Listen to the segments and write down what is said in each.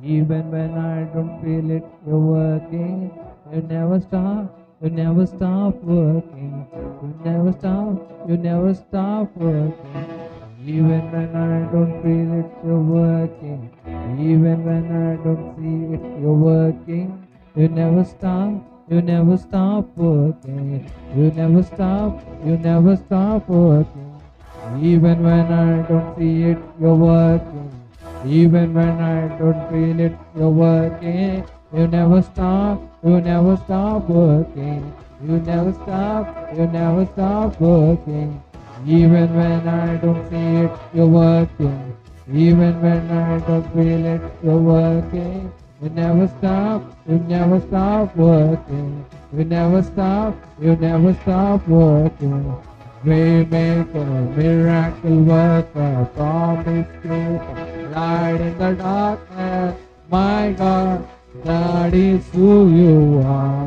Even when I don't feel it, you're working. You never stop, you never stop working. You never stop working. Even when I don't feel it, you're working. Even when I don't see it, you're working. You never stop working. You never stop working. Even when I don't see it, you're working. Even when I don't feel it, you're working. You never stop working. You never stop working. Even when I don't see it, you're working. Even when I don't feel it, you're working. You never stop working. You never stop working. Waymaker, miracle worker, promise keeper, light in the darkness. My God, that is who you are.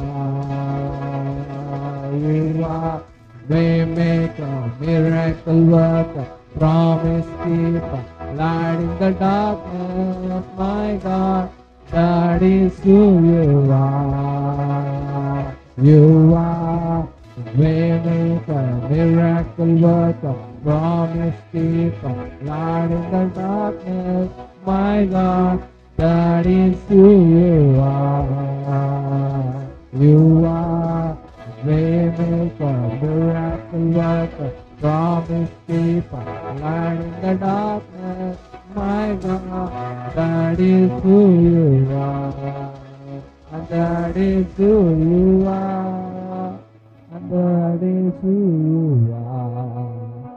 You are Waymaker, miracle worker, promise keeper, light in the darkness. My God, that is who you are. You are Waymaker, miracle worker, promise keeper, light in the darkness. My God, that is who you are. You are Waymaker, miracle worker, promise keeper, light in the darkness. My God, that is who you are. And that is who you are. And that is who you are.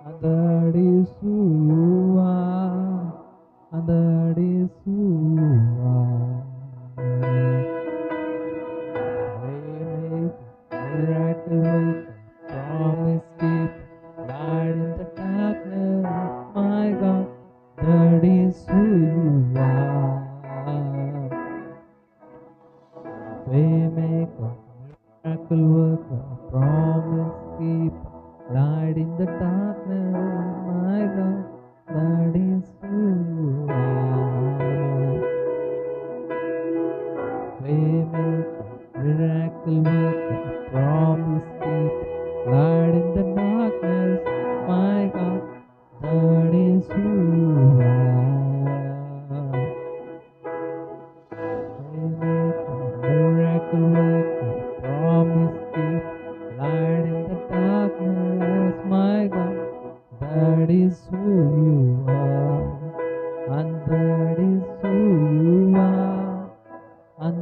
And that is who you are. And that is who you are. Waymaker, miracle worker, promise keeper, light in the darkness. My God, that is who you are. Waymaker, miracle worker, promise keeper, light in the darkness. My God, that is who you are. Waymaker, miracle worker, promise keeper, light in the darkness. My God, that is who you are. Waymaker, miracle worker, promise keeper, light in the darkness. My God, that is who you are. And that is who you are. And